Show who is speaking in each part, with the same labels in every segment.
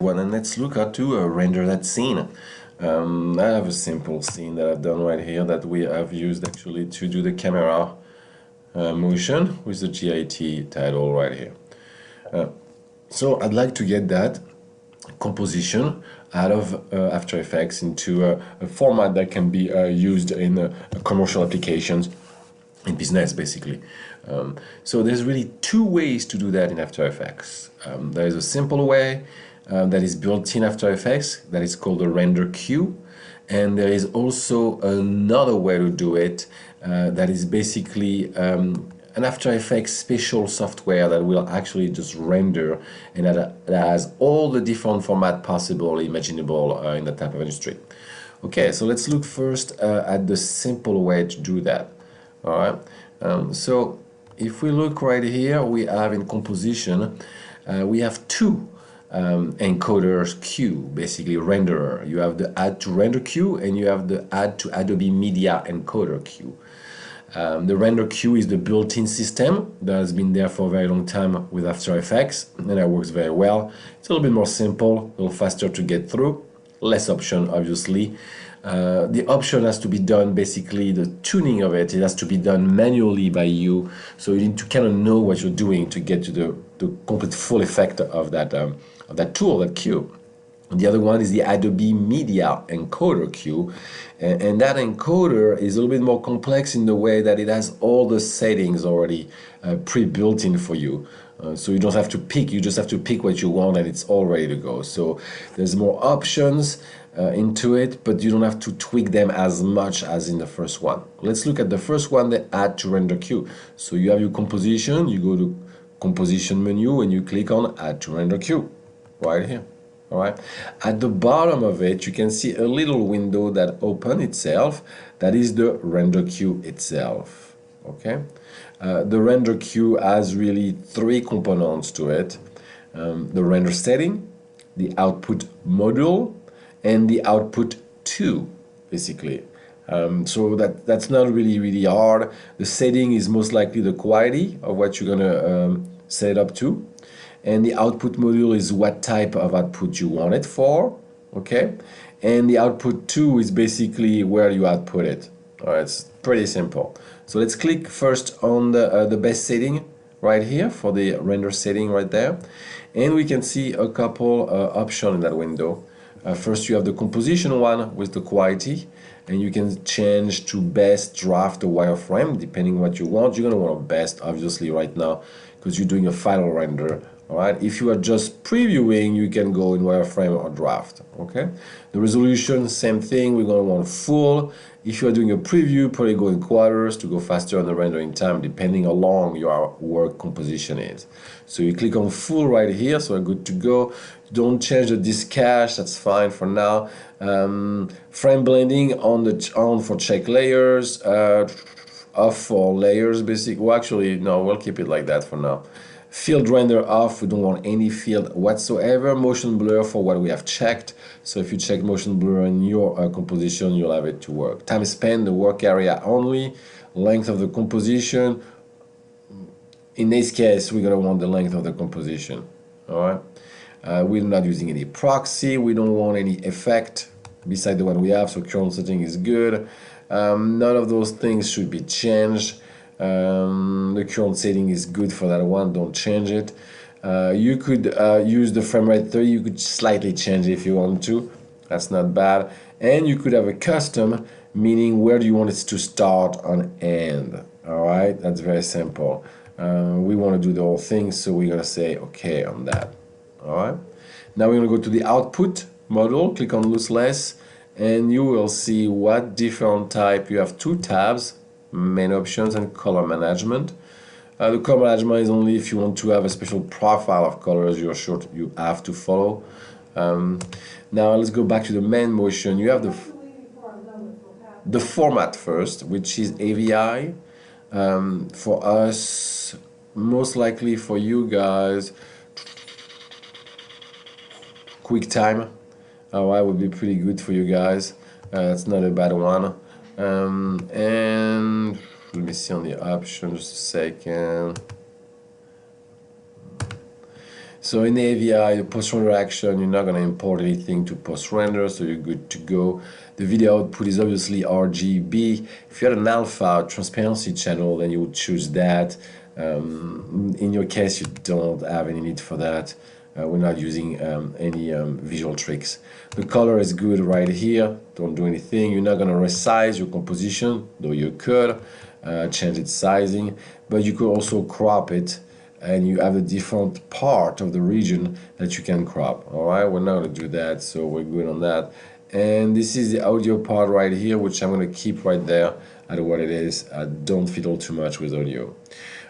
Speaker 1: Well, and let's look how to render that scene. I have a simple scene that I've done right here that we have used actually to do the camera motion with the GIT title right here. So I'd like to get that composition out of After Effects into a format that can be used in commercial applications in business basically. So there's really two ways to do that in After Effects. There is a simple way that is built in After Effects that is called the render queue, and there is also another way to do it that is basically an After Effects special software that will actually just render and that has all the different format possible, imaginable in that type of industry. Okay, so let's look first at the simple way to do that. All right, so if we look right here, we have in composition, we have two encoders queue, basically renderer. You have the add to render queue and you have the add to Adobe Media encoder queue. The render queue is the built-in system that has been there for a very long time with After Effects, and that works very well. It's a little bit more simple, a little faster to get through, less option obviously. The option has to be done, basically the tuning of it has to be done manually by you, so you need to kind of know what you're doing to get to the complete full effect of that tool, that queue. The other one is the Adobe Media encoder queue, and that encoder is a little bit more complex in the way that it has all the settings already pre-built in for you. So you don't have to pick, you just have to pick what you want and it's all ready to go. So there's more options into it, but you don't have to tweak them as much as in the first one. Let's look at the first one, the add to render queue. So you have your composition, you go to composition menu and you click on add to render queue right here. All right, at the bottom of it you can see a little window that opens itself, that is the render queue itself. Okay, the render queue has really three components to it: the render setting, the output module, and the output 2 basically. So that's not really hard. The setting is most likely the quality of what you're gonna set it up to, and the output module is what type of output you want it for, okay? And the output 2 is basically where you output it. All right, it's pretty simple. So let's click first on the best setting right here for the render setting right there, and we can see a couple options in that window. First you have the composition one with the quality, and you can change to best, draft, or wireframe depending what you want. You're gonna want best obviously right now because you're doing a final render. All right, if you are just previewing, you can go in wireframe or draft. Okay, the resolution, same thing, we're going to want full. If you are doing a preview, probably go in quarters to go faster on the rendering time, depending how long your work composition is. So you click on full right here, so we're good to go. Don't change the disk cache, that's fine for now. Frame blending on for check layers, off for layers, basic. Well, actually, no, we'll keep it like that for now. Field render off, we don't want any field whatsoever. Motion blur for what we have checked. So if you check motion blur in your composition, you'll have it to work. Time spent, the work area only. Length of the composition. In this case, we're going to want the length of the composition. All right. We're not using any proxy. We don't want any effect beside the one we have. So current setting is good. None of those things should be changed. The current setting is good for that one, don't change it. You could use the frame rate 30, you could slightly change it if you want to, that's not bad. And you could have a custom, meaning where do you want it to start and end. All right, that's very simple. We want to do the whole thing, so we're gonna say okay on that. All right, now we're gonna go to the output model, click on lossless, and you will see what different type. You have two tabs, main options and color management. The color management is only if you want to have a special profile of colors you're sure you have to follow. Now let's go back to the main motion. You have the format first, which is AVI. For us, most likely for you guys, QuickTime. Alright, would be pretty good for you guys. That's not a bad one. And let me see on the option just a second. So in AVI, post-render action, you're not going to import anything to post-render, so you're good to go. The video output is obviously RGB. If you had an alpha transparency channel, then you would choose that. In your case, you don't have any need for that. We're not using any visual tricks. The color is good right here. Don't do anything. You're not going to resize your composition, though you could change its sizing, but you could also crop it, and you have a different part of the region that you can crop. All right, we're not going to do that, so we're good on that. And this is the audio part right here, which I'm going to keep right there at what it is. Don't fiddle too much with audio.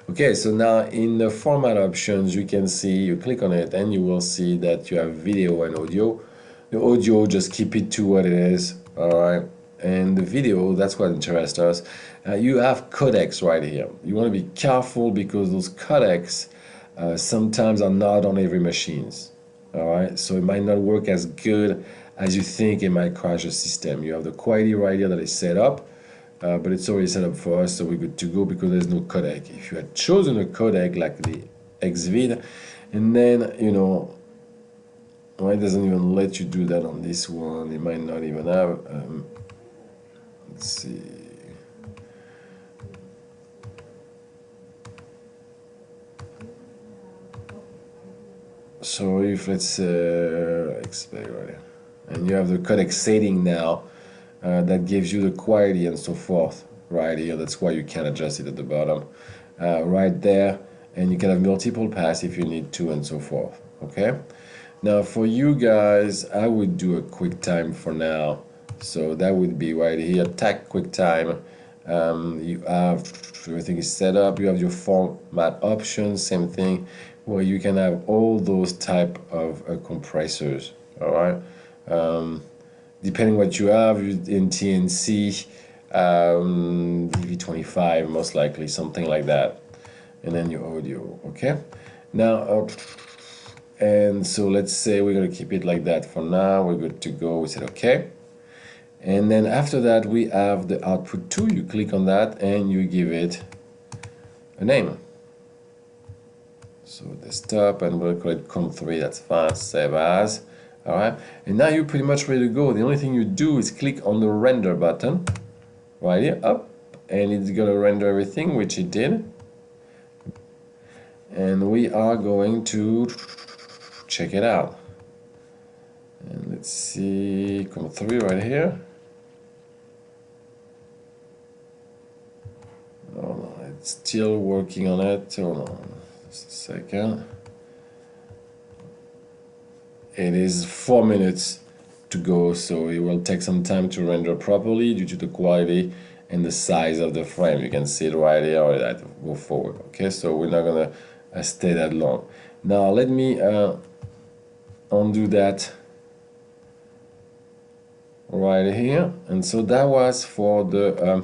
Speaker 1: Okay, so now in the format options, you can see, you click on it and you will see that you have video and audio. The audio, just keep it to what it is, all right? And the video, that's what interests us. You have codecs right here. You want to be careful because those codecs sometimes are not on every machines, all right? So it might not work as good as you think. It might crash the system. You have the quality right here that is set up. But it's already set up for us, so we're good to go because there's no codec. If you had chosen a codec like the XVID, and then, you know, well, it doesn't even let you do that on this one. It might not even have, let's see. So if let's expect right here, and you have the codec setting now, that gives you the quality and so forth right here. That's why you can adjust it at the bottom right there, and you can have multiple paths if you need to and so forth. Okay, now for you guys, I would do a QuickTime for now, so that would be right here, tag QuickTime. You have everything is set up. You have your format options, same thing, where you can have all those type of compressors. All right, depending what you have in TNC, DV25 most likely, something like that, and then your audio. Okay, now and so let's say we're going to keep it like that for now. We're good to go. We said okay, and then after that we have the output 2. You click on that and you give it a name. So desktop, and we'll call it com3. That's fine. Save as. All right, and now you're pretty much ready to go. The only thing you do is click on the render button right here, up, and it's gonna render everything, which it did. And we are going to check it out. And let's see, com3 right here. Oh no, it's still working on it. Hold on, just a second. It is 4 minutes to go, so it will take some time to render properly due to the quality and the size of the frame. You can see it right here, or that go forward. Okay, so we're not gonna stay that long. Now let me undo that right here. And so that was for the